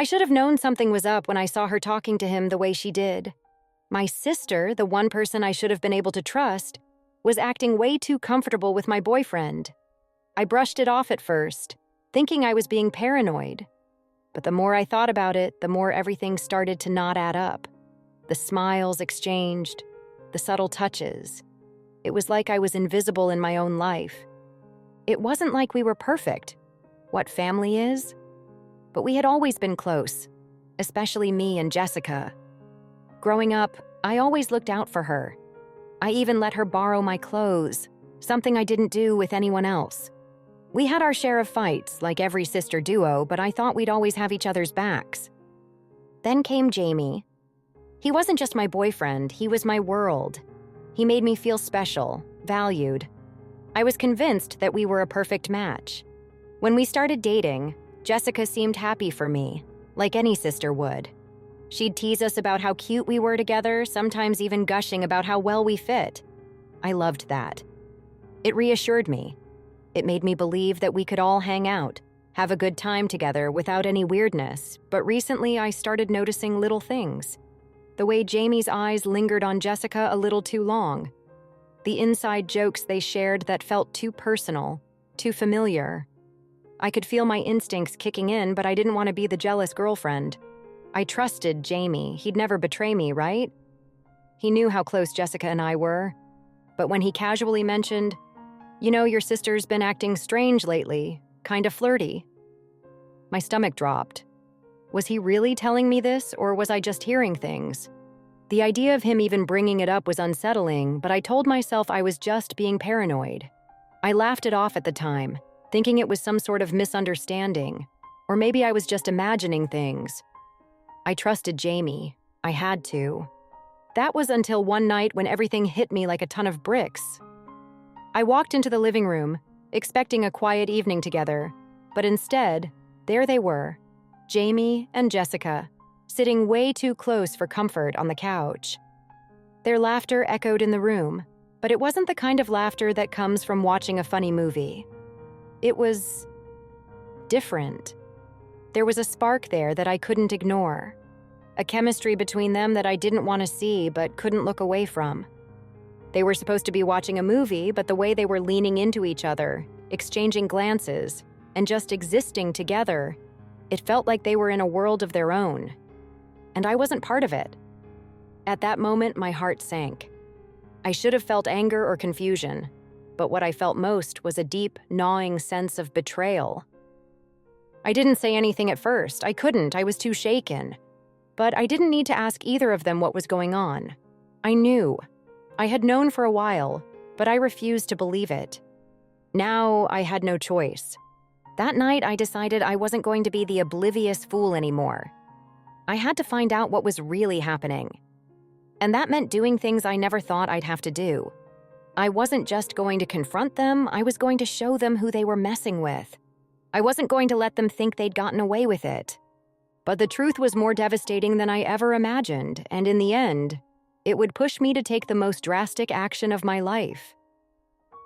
I should have known something was up when I saw her talking to him the way she did. My sister, the one person I should have been able to trust, was acting way too comfortable with my boyfriend. I brushed it off at first, thinking I was being paranoid. But the more I thought about it, the more everything started to not add up. The smiles exchanged, the subtle touches. It was like I was invisible in my own life. It wasn't like we were perfect, what family is, but we had always been close, especially me and Jessica. Growing up, I always looked out for her. I even let her borrow my clothes, something I didn't do with anyone else. We had our share of fights, like every sister duo, but I thought we'd always have each other's backs. Then came Jamie. He wasn't just my boyfriend, he was my world. He made me feel special, valued. I was convinced that we were a perfect match. When we started dating, Jessica seemed happy for me, like any sister would. She'd tease us about how cute we were together, sometimes even gushing about how well we fit. I loved that. It reassured me. It made me believe that we could all hang out, have a good time together without any weirdness, but recently I started noticing little things. The way Jamie's eyes lingered on Jessica a little too long. The inside jokes they shared that felt too personal, too familiar. I could feel my instincts kicking in, but I didn't want to be the jealous girlfriend. I trusted Jamie. He'd never betray me, right? He knew how close Jessica and I were. But when he casually mentioned, "You know, your sister's been acting strange lately, kind of flirty," my stomach dropped. Was he really telling me this, or was I just hearing things? The idea of him even bringing it up was unsettling, but I told myself I was just being paranoid. I laughed it off at the time, thinking it was some sort of misunderstanding, or maybe I was just imagining things. I trusted Jamie. I had to. That was until one night when everything hit me like a ton of bricks. I walked into the living room, expecting a quiet evening together, but instead, there they were, Jamie and Jessica, sitting way too close for comfort on the couch. Their laughter echoed in the room, but it wasn't the kind of laughter that comes from watching a funny movie. It was different. There was a spark there that I couldn't ignore, a chemistry between them that I didn't want to see but couldn't look away from. They were supposed to be watching a movie, but the way they were leaning into each other, exchanging glances, and just existing together, it felt like they were in a world of their own. And I wasn't part of it. At that moment, my heart sank. I should have felt anger or confusion, but what I felt most was a deep, gnawing sense of betrayal. I didn't say anything at first. I couldn't. I was too shaken. But I didn't need to ask either of them what was going on. I knew. I had known for a while, but I refused to believe it. Now I had no choice. That night, I decided I wasn't going to be the oblivious fool anymore. I had to find out what was really happening. And that meant doing things I never thought I'd have to do. I wasn't just going to confront them, I was going to show them who they were messing with. I wasn't going to let them think they'd gotten away with it. But the truth was more devastating than I ever imagined, and in the end, it would push me to take the most drastic action of my life.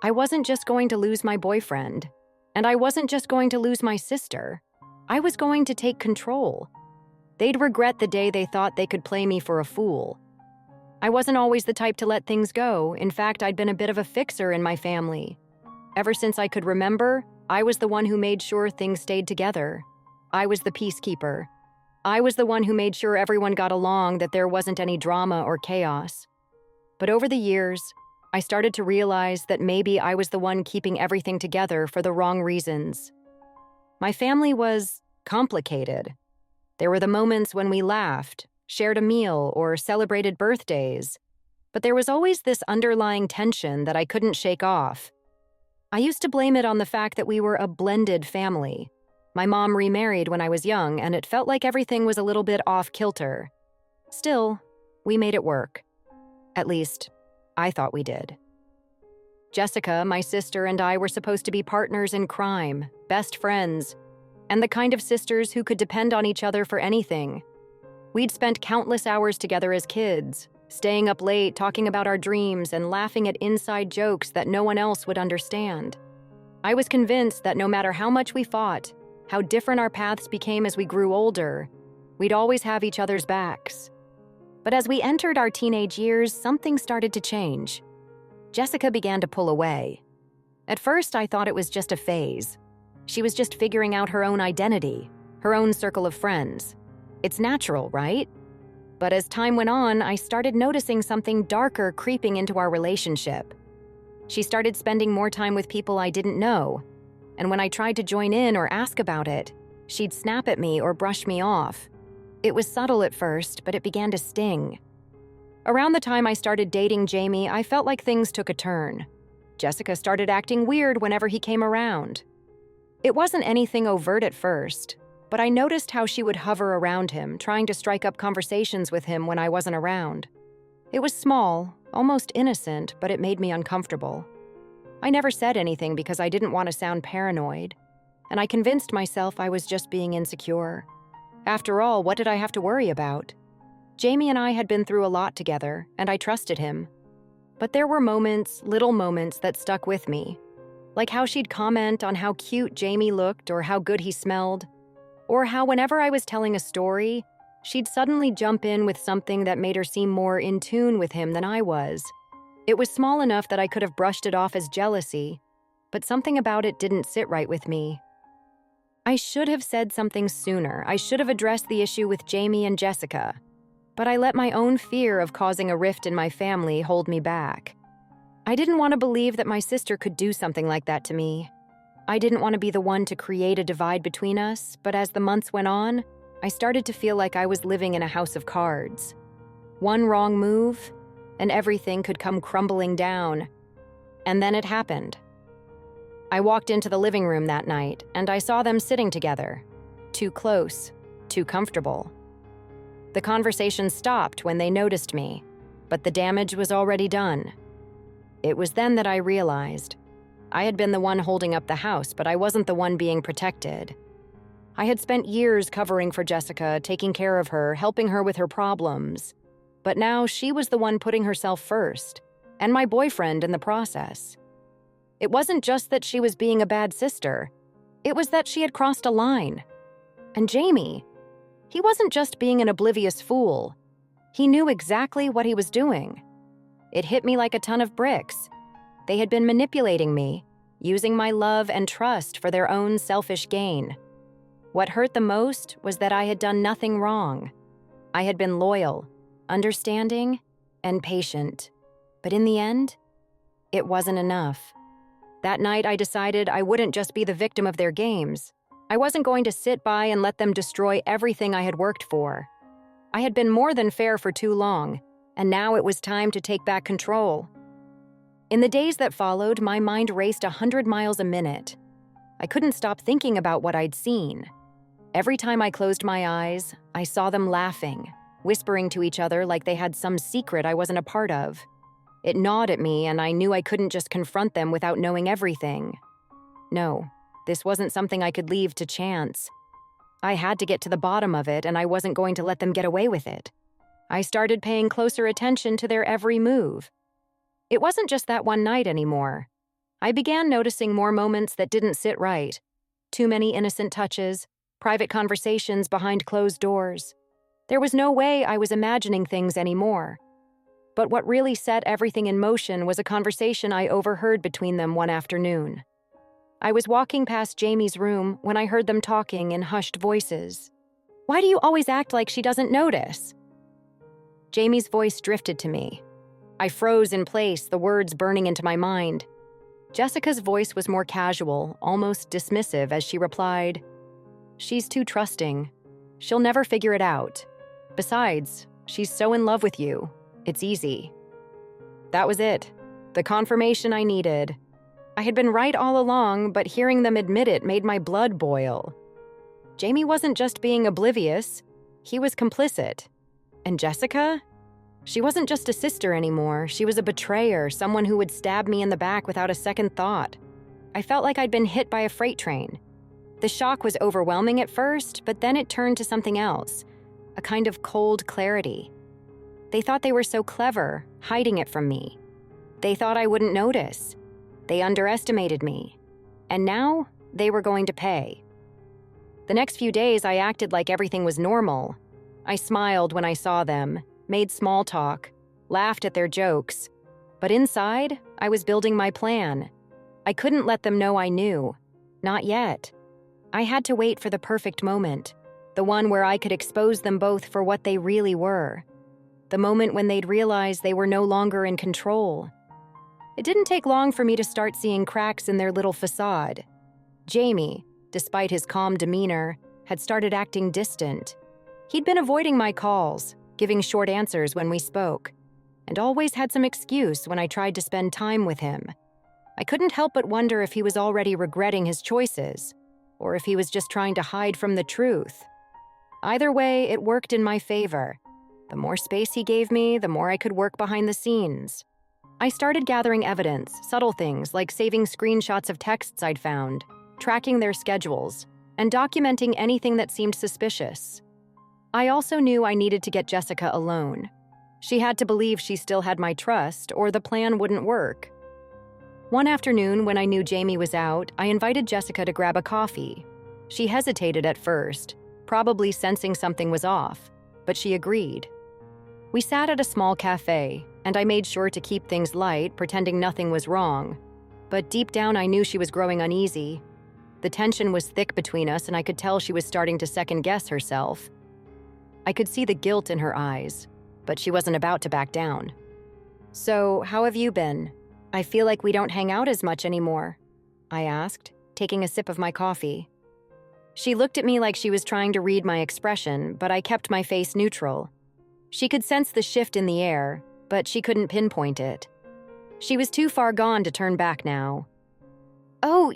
I wasn't just going to lose my boyfriend, and I wasn't just going to lose my sister. I was going to take control. They'd regret the day they thought they could play me for a fool. I wasn't always the type to let things go. In fact, I'd been a bit of a fixer in my family. Ever since I could remember, I was the one who made sure things stayed together. I was the peacekeeper. I was the one who made sure everyone got along, that there wasn't any drama or chaos. But over the years, I started to realize that maybe I was the one keeping everything together for the wrong reasons. My family was complicated. There were the moments when we laughed, shared a meal, or celebrated birthdays. But there was always this underlying tension that I couldn't shake off. I used to blame it on the fact that we were a blended family. My mom remarried when I was young, and it felt like everything was a little bit off-kilter. Still, we made it work. At least, I thought we did. Jessica, my sister, and I were supposed to be partners in crime, best friends, and the kind of sisters who could depend on each other for anything. We'd spent countless hours together as kids, staying up late, talking about our dreams, and laughing at inside jokes that no one else would understand. I was convinced that no matter how much we fought, how different our paths became as we grew older, We'd always have each other's backs. But as we entered our teenage years, something started to change. Jessica began to pull away. At first, I thought it was just a phase. She was just figuring out her own identity, her own circle of friends. It's natural, right? But as time went on, I started noticing something darker creeping into our relationship. She started spending more time with people I didn't know, and when I tried to join in or ask about it, she'd snap at me or brush me off. It was subtle at first, but it began to sting. Around the time I started dating Jamie, I felt like things took a turn. Jessica started acting weird whenever he came around. It wasn't anything overt at first, but I noticed how she would hover around him, trying to strike up conversations with him when I wasn't around. It was small, almost innocent, but it made me uncomfortable. I never said anything because I didn't want to sound paranoid, and I convinced myself I was just being insecure. After all, what did I have to worry about? Jamie and I had been through a lot together, and I trusted him. But there were moments, little moments, that stuck with me. Like how she'd comment on how cute Jamie looked or how good he smelled. Or how whenever I was telling a story, she'd suddenly jump in with something that made her seem more in tune with him than I was. It was small enough that I could have brushed it off as jealousy, but something about it didn't sit right with me. I should have said something sooner. I should have addressed the issue with Jamie and Jessica. But I let my own fear of causing a rift in my family hold me back. I didn't want to believe that my sister could do something like that to me. I didn't want to be the one to create a divide between us, but as the months went on, I started to feel like I was living in a house of cards. One wrong move, and everything could come crumbling down. And then it happened. I walked into the living room that night, and I saw them sitting together. Too close, too comfortable. The conversation stopped when they noticed me, but the damage was already done. It was then that I realized I had been the one holding up the house, but I wasn't the one being protected. I had spent years covering for Jessica, taking care of her, helping her with her problems. But now she was the one putting herself first, and my boyfriend in the process. It wasn't just that she was being a bad sister. It was that she had crossed a line. And Jamie, he wasn't just being an oblivious fool. He knew exactly what he was doing. It hit me like a ton of bricks. They had been manipulating me, using my love and trust for their own selfish gain. What hurt the most was that I had done nothing wrong. I had been loyal, understanding, and patient. But in the end, it wasn't enough. That night, I decided I wouldn't just be the victim of their games. I wasn't going to sit by and let them destroy everything I had worked for. I had been more than fair for too long, and now it was time to take back control. In the days that followed, my mind raced 100 miles a minute. I couldn't stop thinking about what I'd seen. Every time I closed my eyes, I saw them laughing, whispering to each other like they had some secret I wasn't a part of. It gnawed at me, and I knew I couldn't just confront them without knowing everything. No, this wasn't something I could leave to chance. I had to get to the bottom of it, and I wasn't going to let them get away with it. I started paying closer attention to their every move. It wasn't just that one night anymore. I began noticing more moments that didn't sit right. Too many innocent touches, private conversations behind closed doors. There was no way I was imagining things anymore. But what really set everything in motion was a conversation I overheard between them one afternoon. I was walking past Jamie's room when I heard them talking in hushed voices. "Why do you always act like she doesn't notice?" Jamie's voice drifted to me. I froze in place, the words burning into my mind. Jessica's voice was more casual, almost dismissive, as she replied, "She's too trusting. She'll never figure it out. Besides, she's so in love with you. It's easy." That was it. The confirmation I needed. I had been right all along, but hearing them admit it made my blood boil. Jamie wasn't just being oblivious, he was complicit. And Jessica? She wasn't just a sister anymore, she was a betrayer, someone who would stab me in the back without a second thought. I felt like I'd been hit by a freight train. The shock was overwhelming at first, but then it turned to something else, a kind of cold clarity. They thought they were so clever, hiding it from me. They thought I wouldn't notice. They underestimated me. And now, they were going to pay. The next few days, I acted like everything was normal. I smiled when I saw them, made small talk, laughed at their jokes. But inside, I was building my plan. I couldn't let them know I knew. Not yet. I had to wait for the perfect moment, the one where I could expose them both for what they really were. The moment when they'd realize they were no longer in control. It didn't take long for me to start seeing cracks in their little facade. Jamie, despite his calm demeanor, had started acting distant. He'd been avoiding my calls, giving short answers when we spoke, and always had some excuse when I tried to spend time with him. I couldn't help but wonder if he was already regretting his choices, or if he was just trying to hide from the truth. Either way, it worked in my favor. The more space he gave me, the more I could work behind the scenes. I started gathering evidence, subtle things like saving screenshots of texts I'd found, tracking their schedules, and documenting anything that seemed suspicious. I also knew I needed to get Jessica alone. She had to believe she still had my trust, or the plan wouldn't work. One afternoon, when I knew Jamie was out, I invited Jessica to grab a coffee. She hesitated at first, probably sensing something was off, but she agreed. We sat at a small cafe, and I made sure to keep things light, pretending nothing was wrong. But deep down, I knew she was growing uneasy. The tension was thick between us, and I could tell she was starting to second-guess herself. I could see the guilt in her eyes, but she wasn't about to back down. "So, how have you been? I feel like we don't hang out as much anymore," I asked, taking a sip of my coffee. She looked at me like she was trying to read my expression, but I kept my face neutral. She could sense the shift in the air, but she couldn't pinpoint it. She was too far gone to turn back now. "Oh,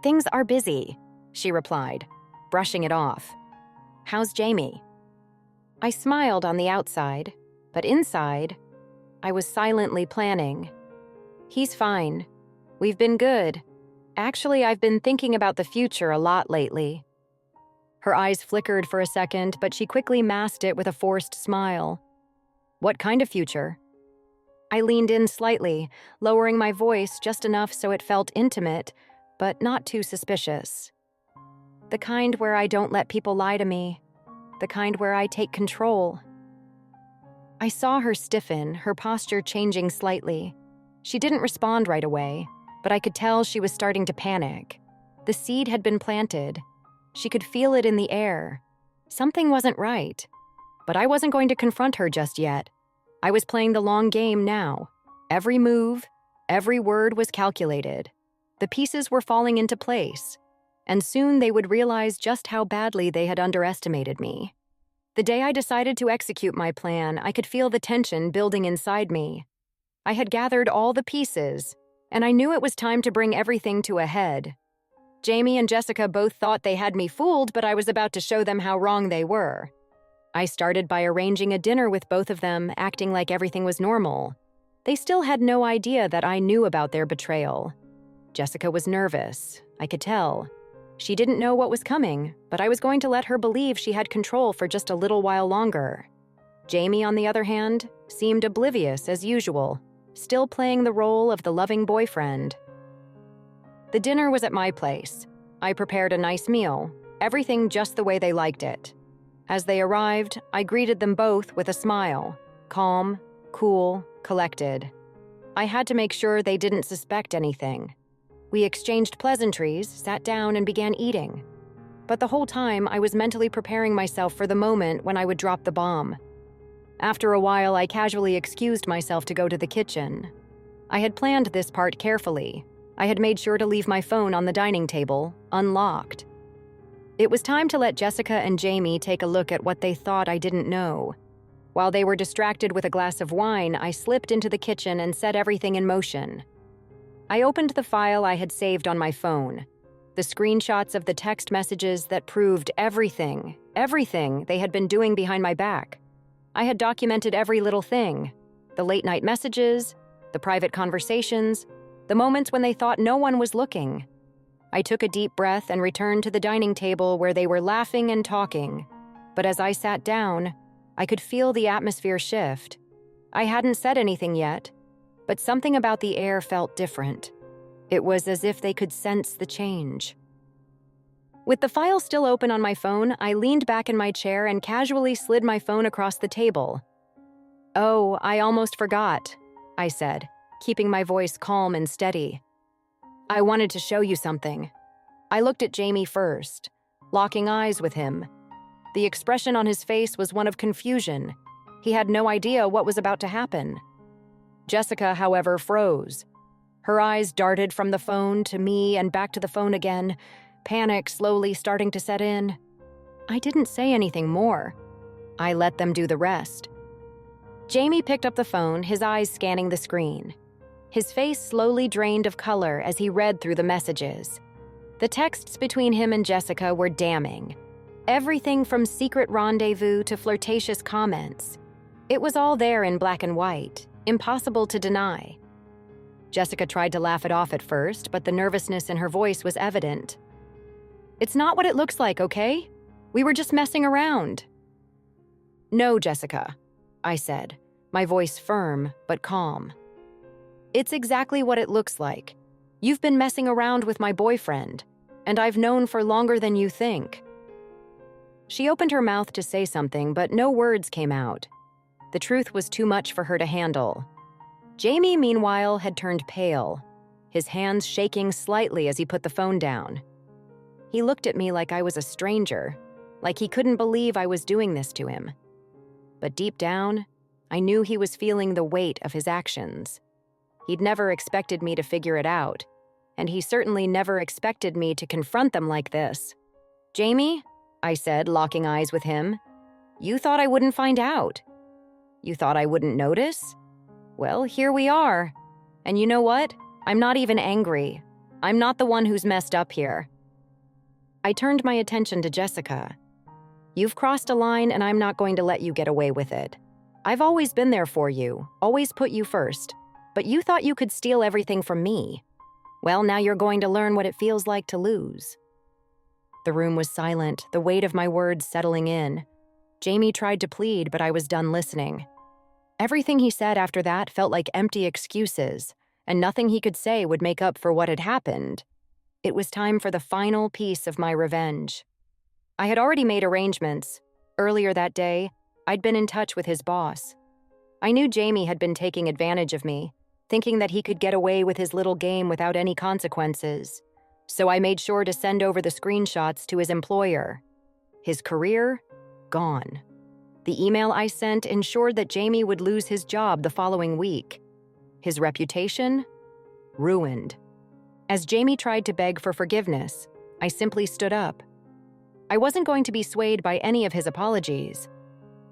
things are busy," she replied, brushing it off. "How's Jamie?" I smiled on the outside, but inside, I was silently planning. "He's fine. We've been good. Actually, I've been thinking about the future a lot lately." Her eyes flickered for a second, but she quickly masked it with a forced smile. "What kind of future?" I leaned in slightly, lowering my voice just enough so it felt intimate, but not too suspicious. "The kind where I don't let people lie to me. The kind where I take control." I saw her stiffen, her posture changing slightly. She didn't respond right away, but I could tell she was starting to panic. The seed had been planted. She could feel it in the air. Something wasn't right. But I wasn't going to confront her just yet. I was playing the long game now. Every move, every word was calculated. The pieces were falling into place, and soon they would realize just how badly they had underestimated me. The day I decided to execute my plan, I could feel the tension building inside me. I had gathered all the pieces, and I knew it was time to bring everything to a head. Jamie and Jessica both thought they had me fooled, but I was about to show them how wrong they were. I started by arranging a dinner with both of them, acting like everything was normal. They still had no idea that I knew about their betrayal. Jessica was nervous, I could tell. She didn't know what was coming, but I was going to let her believe she had control for just a little while longer. Jamie, on the other hand, seemed oblivious as usual, still playing the role of the loving boyfriend. The dinner was at my place. I prepared a nice meal, everything just the way they liked it. As they arrived, I greeted them both with a smile, calm, cool, collected. I had to make sure they didn't suspect anything. We exchanged pleasantries, sat down, and began eating. But the whole time, I was mentally preparing myself for the moment when I would drop the bomb. After a while, I casually excused myself to go to the kitchen. I had planned this part carefully. I had made sure to leave my phone on the dining table, unlocked. It was time to let Jessica and Jamie take a look at what they thought I didn't know. While they were distracted with a glass of wine, I slipped into the kitchen and set everything in motion. I opened the file I had saved on my phone, the screenshots of the text messages that proved everything they had been doing behind my back. I had documented every little thing, the late-night messages, the private conversations, the moments when they thought no one was looking. I took a deep breath and returned to the dining table where they were laughing and talking. But as I sat down, I could feel the atmosphere shift. I hadn't said anything yet, but something about the air felt different. It was as if they could sense the change. With the file still open on my phone, I leaned back in my chair and casually slid my phone across the table. "Oh, I almost forgot," I said, keeping my voice calm and steady. "I wanted to show you something." I looked at Jamie first, locking eyes with him. The expression on his face was one of confusion. He had no idea what was about to happen. Jessica, however, froze. Her eyes darted from the phone to me and back to the phone again, panic slowly starting to set in. I didn't say anything more. I let them do the rest. Jamie picked up the phone, his eyes scanning the screen. His face slowly drained of color as he read through the messages. The texts between him and Jessica were damning. Everything from secret rendezvous to flirtatious comments. It was all there in black and white, impossible to deny. Jessica tried to laugh it off at first, but the nervousness in her voice was evident. "It's not what it looks like, okay? We were just messing around." "No, Jessica," I said, my voice firm but calm. "It's exactly what it looks like. You've been messing around with my boyfriend, and I've known for longer than you think." She opened her mouth to say something, but no words came out. The truth was too much for her to handle. Jamie, meanwhile, had turned pale, his hands shaking slightly as he put the phone down. He looked at me like I was a stranger, like he couldn't believe I was doing this to him. But deep down, I knew he was feeling the weight of his actions. He'd never expected me to figure it out, and he certainly never expected me to confront them like this. "Jamie," I said, locking eyes with him, "you thought I wouldn't find out. You thought I wouldn't notice? Well, here we are. And you know what? I'm not even angry. I'm not the one who's messed up here." I turned my attention to Jessica. "You've crossed a line, and I'm not going to let you get away with it. I've always been there for you, always put you first, but you thought you could steal everything from me. Well, now you're going to learn what it feels like to lose." The room was silent, the weight of my words settling in. Jamie tried to plead, but I was done listening. Everything he said after that felt like empty excuses, and nothing he could say would make up for what had happened. It was time for the final piece of my revenge. I had already made arrangements. Earlier that day, I'd been in touch with his boss. I knew Jamie had been taking advantage of me, thinking that he could get away with his little game without any consequences. So I made sure to send over the screenshots to his employer. His career? Gone. The email I sent ensured that Jamie would lose his job the following week. His reputation? Ruined. As Jamie tried to beg for forgiveness, I simply stood up. I wasn't going to be swayed by any of his apologies.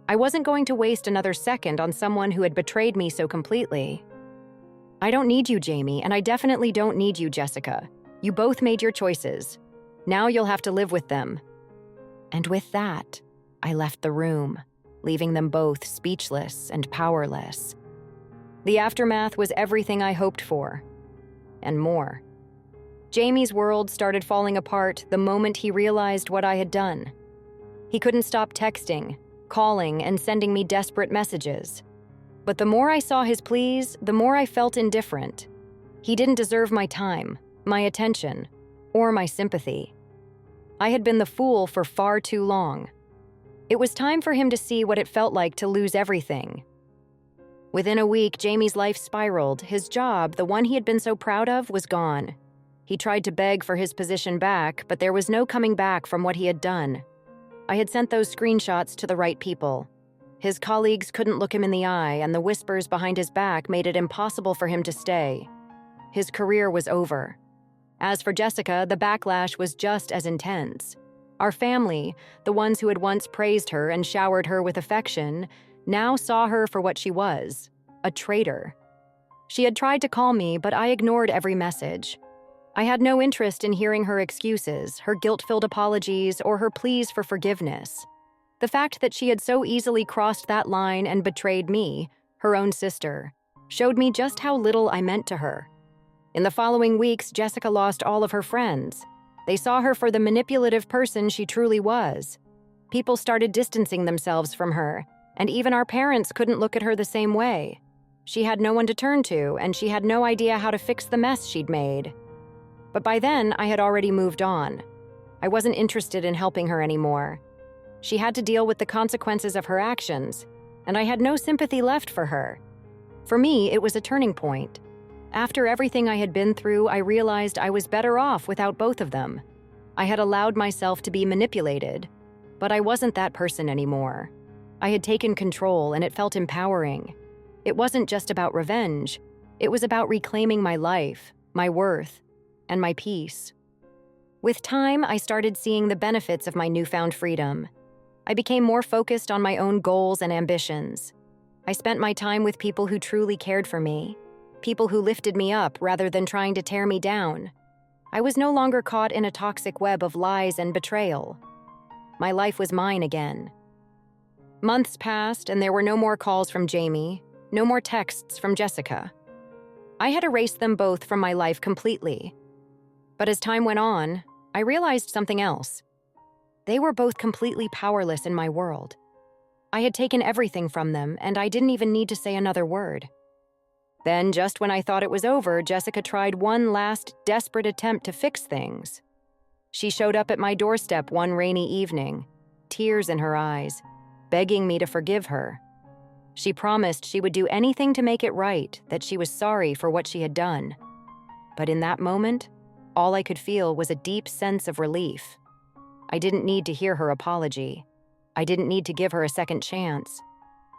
I wasn't going to waste another second on someone who had betrayed me so completely. "I don't need you, Jamie, and I definitely don't need you, Jessica. You both made your choices. Now you'll have to live with them." And with that, I left the room, leaving them both speechless and powerless. The aftermath was everything I hoped for, and more. Jamie's world started falling apart the moment he realized what I had done. He couldn't stop texting, calling, and sending me desperate messages. But the more I saw his pleas, the more I felt indifferent. He didn't deserve my time, my attention, or my sympathy. I had been the fool for far too long. It was time for him to see what it felt like to lose everything. Within a week, Jamie's life spiraled. His job, the one he had been so proud of, was gone. He tried to beg for his position back, but there was no coming back from what he had done. I had sent those screenshots to the right people. His colleagues couldn't look him in the eye, and the whispers behind his back made it impossible for him to stay. His career was over. As for Jessica, the backlash was just as intense. Our family, the ones who had once praised her and showered her with affection, now saw her for what she was, a traitor. She had tried to call me, but I ignored every message. I had no interest in hearing her excuses, her guilt-filled apologies, or her pleas for forgiveness. The fact that she had so easily crossed that line and betrayed me, her own sister, showed me just how little I meant to her. In the following weeks, Jessica lost all of her friends. They saw her for the manipulative person she truly was. People started distancing themselves from her, and even our parents couldn't look at her the same way. She had no one to turn to, and she had no idea how to fix the mess she'd made. But by then, I had already moved on. I wasn't interested in helping her anymore. She had to deal with the consequences of her actions, and I had no sympathy left for her. For me, it was a turning point. After everything I had been through, I realized I was better off without both of them. I had allowed myself to be manipulated, but I wasn't that person anymore. I had taken control, and it felt empowering. It wasn't just about revenge. It was about reclaiming my life, my worth, and my peace. With time, I started seeing the benefits of my newfound freedom. I became more focused on my own goals and ambitions. I spent my time with people who truly cared for me, people who lifted me up rather than trying to tear me down. I was no longer caught in a toxic web of lies and betrayal. My life was mine again. Months passed, and there were no more calls from Jamie, no more texts from Jessica. I had erased them both from my life completely. But as time went on, I realized something else. They were both completely powerless in my world. I had taken everything from them, and I didn't even need to say another word. Then, just when I thought it was over, Jessica tried one last desperate attempt to fix things. She showed up at my doorstep one rainy evening, tears in her eyes, begging me to forgive her. She promised she would do anything to make it right, that she was sorry for what she had done. But in that moment, all I could feel was a deep sense of relief. I didn't need to hear her apology. I didn't need to give her a second chance.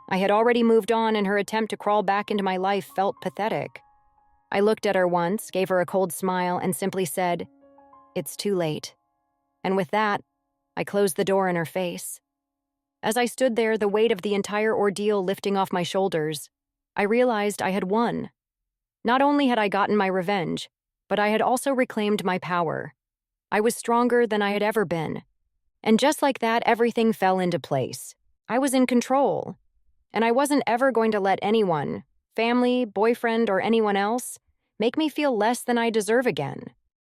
I had already moved on, and her attempt to crawl back into my life felt pathetic. I looked at her once, gave her a cold smile, and simply said, "It's too late." And with that, I closed the door in her face. As I stood there, the weight of the entire ordeal lifting off my shoulders, I realized I had won. Not only had I gotten my revenge, but I had also reclaimed my power. I was stronger than I had ever been. And just like that, everything fell into place. I was in control. And I wasn't ever going to let anyone, family, boyfriend, or anyone else, make me feel less than I deserve again.